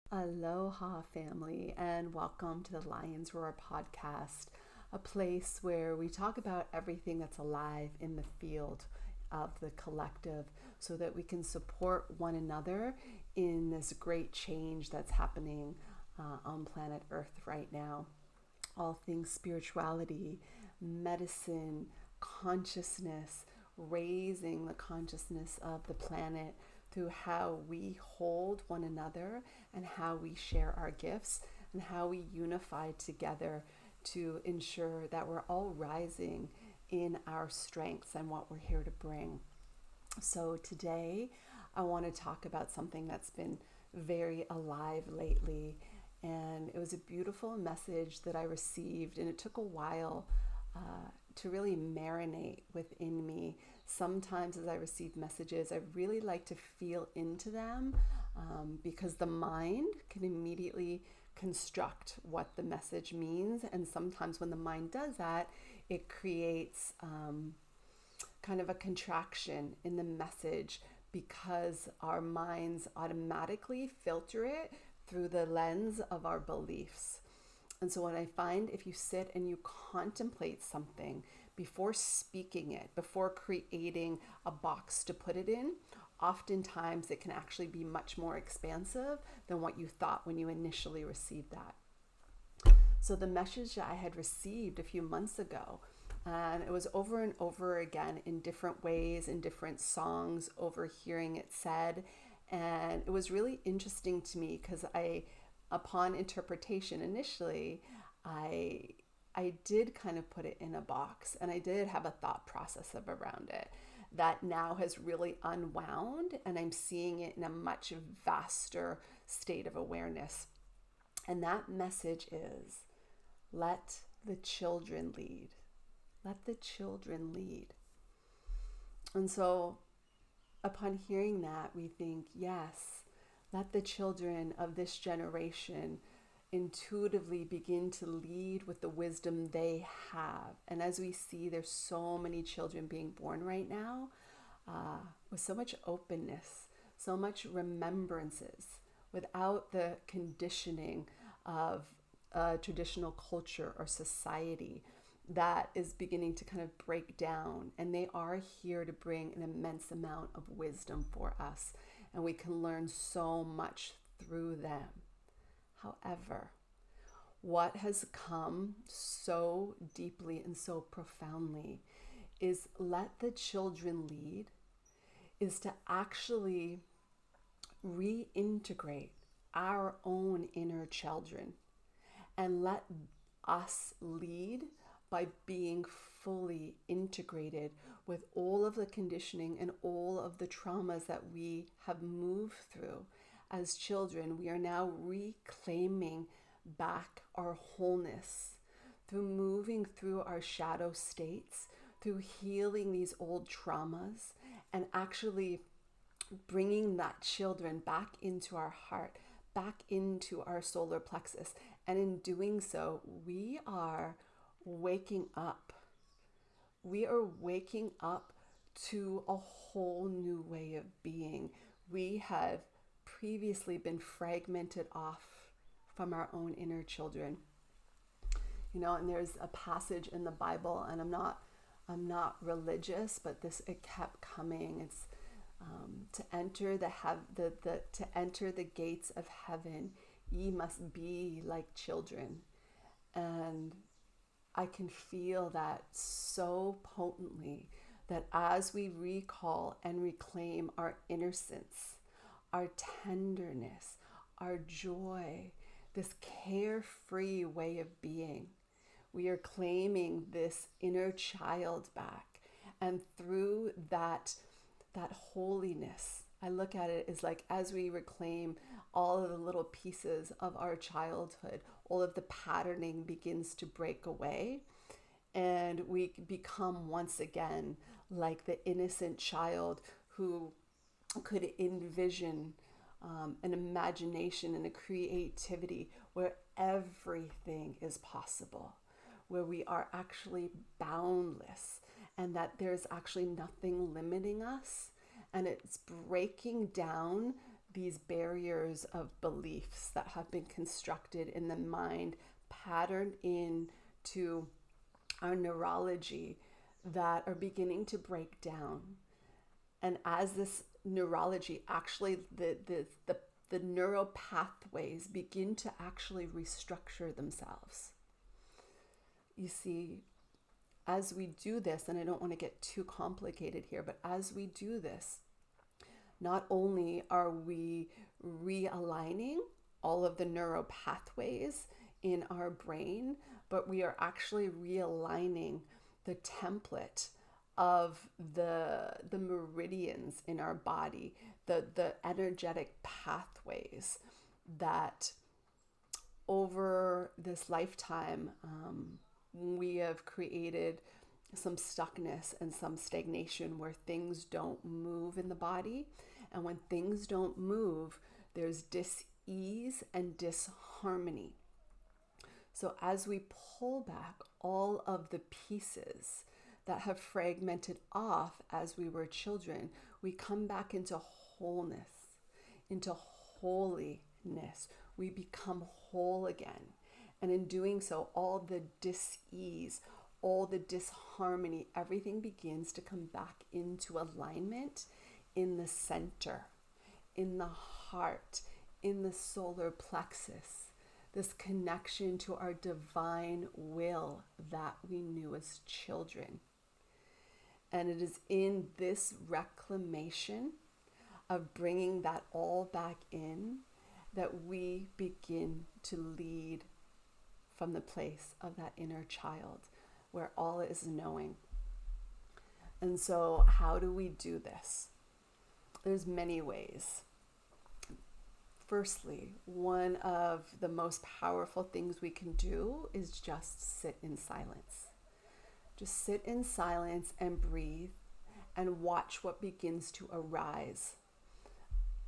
Aloha, family, and welcome to the Lions Roar podcast, a place where we talk about everything that's alive in the field of the collective so that we can support one another in this great change that's happening on planet Earth right now. All things spirituality, medicine, consciousness, raising the consciousness of the planet through how we hold one another and how we share our gifts and how we unify together to ensure that we're all rising in our strengths and what we're here to bring. So today I want to talk about something that's been very alive lately, and it was a beautiful message that I received, and it took a while to really marinate within me. Sometimes as I receive messages, I really like to feel into them because the mind can immediately construct what the message means. And sometimes when the mind does that, it creates kind of a contraction in the message because our minds automatically filter it through the lens of our beliefs. And so what I find, if you sit and you contemplate something before speaking it, before creating a box to put it in, oftentimes it can actually be much more expansive than what you thought when you initially received that. So the message that I had received a few months ago, and it was over and over again in different ways, in different songs, overhearing it said. And it was really interesting to me because upon interpretation initially, I I did kind of put it in a box, and I did have a thought process around it that now has really unwound, and I'm seeing it in a much vaster state of awareness. And that message is, let the children lead. Let the children lead. And so upon hearing that, we think, yes, let the children of this generation intuitively begin to lead with the wisdom they have. And as we see, there's so many children being born right now with so much openness, so much remembrances, without the conditioning of traditional culture or society that is beginning to kind of break down. And they are here to bring an immense amount of wisdom for us. And we can learn so much through them. However, what has come so deeply and so profoundly is let the children lead, is to actually reintegrate our own inner children and let us lead by being fully integrated with all of the conditioning and all of the traumas that we have moved through as children. We are now reclaiming back our wholeness through moving through our shadow states, through healing these old traumas, and actually bringing that children back into our heart, back into our solar plexus. And in doing so, we are waking up. We are waking up to a whole new way of being. We have previously been fragmented off from our own inner children. And there's a passage in the Bible, and I'm not religious, but it kept coming. It's to enter to enter the gates of heaven, ye must be like children. And I can feel that so potently, that as we recall and reclaim our innocence, our tenderness, our joy, this carefree way of being, we are claiming this inner child back. And through that holiness, I look at it as like, as we reclaim all of the little pieces of our childhood, all of the patterning begins to break away, and we become once again like the innocent child who could envision an imagination and a creativity where everything is possible, where we are actually boundless, and that there's actually nothing limiting us. And it's breaking down these barriers of beliefs that have been constructed in the mind, patterned into our neurology, that are beginning to break down. And as this neurology, actually the neural pathways begin to actually restructure themselves. You see, as we do this, and I don't want to get too complicated here, but as we do this, not only are we realigning all of the neural pathways in our brain, but we are actually realigning the template of the meridians in our body, the energetic pathways that over this lifetime we have created some stuckness and some stagnation where things don't move in the body. And when things don't move, there's dis-ease and disharmony. So as we pull back all of the pieces that have fragmented off as we were children, we come back into wholeness, into holiness. We become whole again. And in doing so, all the dis-ease, all the disharmony, everything begins to come back into alignment in the center, in the heart, in the solar plexus, this connection to our divine will that we knew as children. And it is in this reclamation of bringing that all back in that we begin to lead from the place of that inner child where all is knowing. And so how do we do this? There's many ways. Firstly, one of the most powerful things we can do is just sit in silence. Just sit in silence and breathe and watch what begins to arise.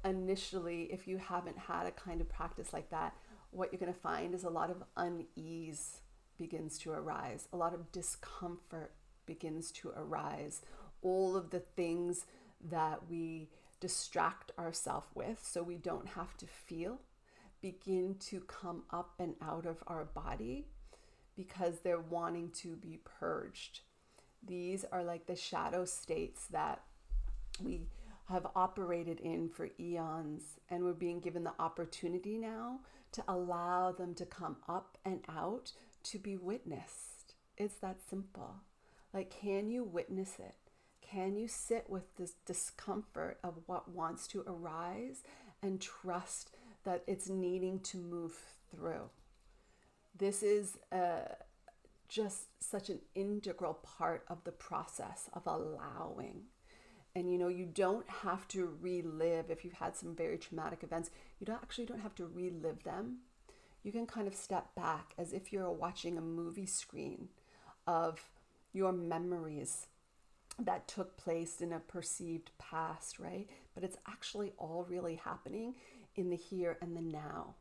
Initially, if you haven't had a kind of practice like that, what you're going to find is a lot of unease begins to arise. A lot of discomfort begins to arise. All of the things that we distract ourselves with so we don't have to feel begin to come up and out of our body because they're wanting to be purged. These are like the shadow states that we have operated in for eons, and we're being given the opportunity now to allow them to come up and out to be witnessed. It's that simple. Like, can you witness it? Can you sit with this discomfort of what wants to arise and trust that it's needing to move through? This is just such an integral part of the process of allowing. And you don't have to relive, if you've had some very traumatic events, you don't have to relive them. You can kind of step back as if you're watching a movie screen of your memories that took place in a perceived past, right? But it's actually all really happening in the here and the now.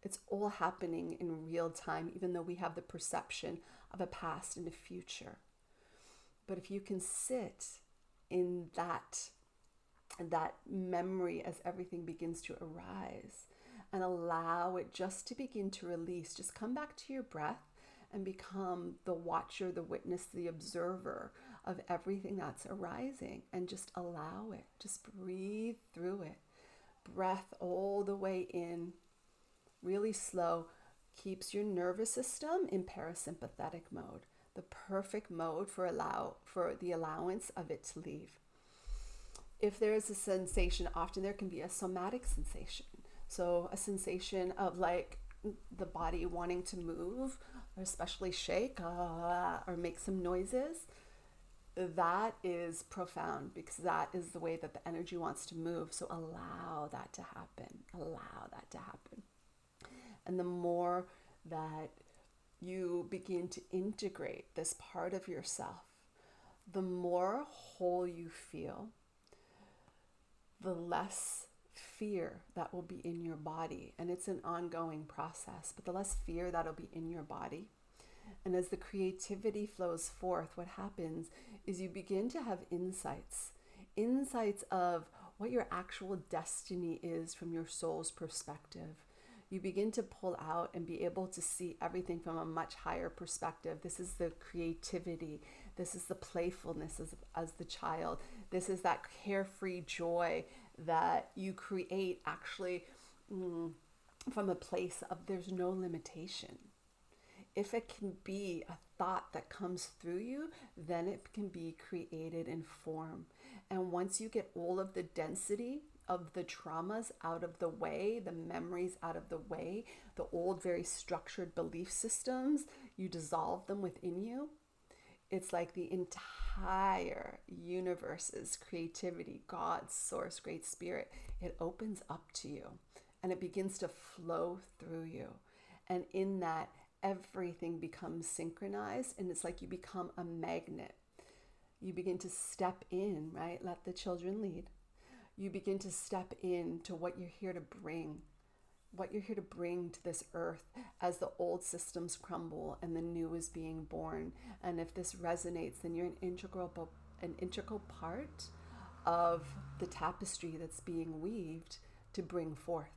It's all happening in real time, even though we have the perception of a past and a future. But if you can sit in that memory as everything begins to arise and allow it just to begin to release, just come back to your breath and become the watcher, the witness, the observer of everything that's arising, and just allow it. Just breathe through it. Breath all the way in, really slow, keeps your nervous system in parasympathetic mode, the perfect mode for the allowance of it to leave. If there is a sensation, often there can be a somatic sensation. So a sensation of like the body wanting to move, or especially shake or make some noises. That is profound because that is the way that the energy wants to move. So allow that to happen. Allow that to happen. And the more that you begin to integrate this part of yourself, the more whole you feel, the less fear that will be in your body. And it's an ongoing process, but the less fear that'll be in your body. And as the creativity flows forth, what happens is you begin to have insights of what your actual destiny is from your soul's perspective. You begin to pull out and be able to see everything from a much higher perspective. This is the creativity. This is the playfulness as the child. This is that carefree joy that you create actually from a place of there's no limitation. If it can be a thought that comes through you, then it can be created in form. And once you get all of the density of the traumas out of the way, the memories out of the way, the old, very structured belief systems, you dissolve them within you. It's like the entire universe's creativity, God's source, great spirit, it opens up to you and it begins to flow through you. And in that, everything becomes synchronized, and it's like you become a magnet. You begin to step in, right? Let the children lead. You begin to step into what you're here to bring, to this earth as the old systems crumble and the new is being born. And if this resonates, then you're an integral part of the tapestry that's being weaved to bring forth.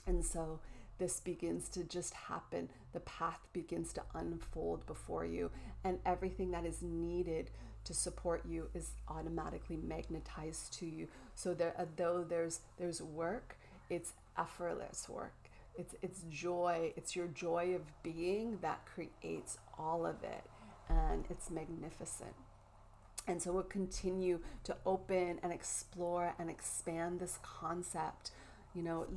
And so this begins to just happen. The path begins to unfold before you, and everything that is needed to support you is automatically magnetized to you. So though there's work, it's effortless work. It's joy. It's your joy of being that creates all of it, and it's magnificent. And so we'll continue to open and explore and expand this concept.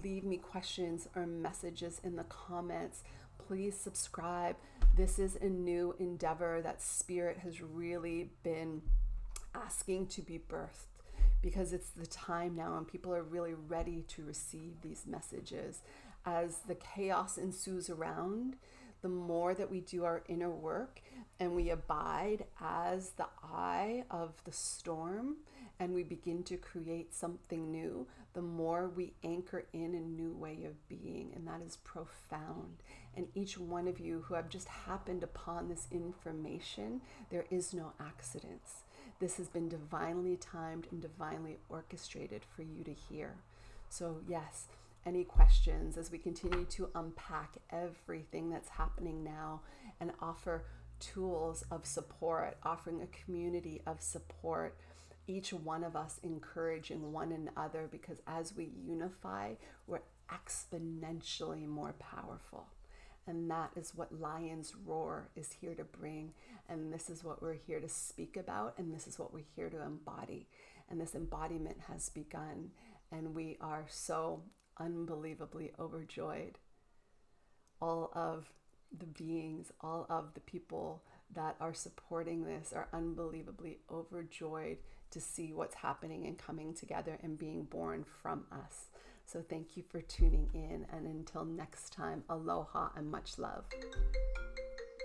Leave me questions or messages in the comments. Please subscribe. This is a new endeavor that Spirit has really been asking to be birthed, because it's the time now and people are really ready to receive these messages. As the chaos ensues around, the more that we do our inner work and we abide as the eye of the storm and we begin to create something new, the more we anchor in a new way of being, and that is profound. And each one of you who have just happened upon this information, there is no accidents. This has been divinely timed and divinely orchestrated for you to hear. So yes, any questions as we continue to unpack everything that's happening now and offer tools of support, offering a community of support, each one of us encouraging one another, because as we unify, we're exponentially more powerful. And that is what Lion's Roar is here to bring. And this is what we're here to speak about. And this is what we're here to embody. And this embodiment has begun. And we are so unbelievably overjoyed. All of the beings, all of the people that are supporting this are unbelievably overjoyed to see what's happening and coming together and being born from us. So thank you for tuning in, and until next time, aloha and much love.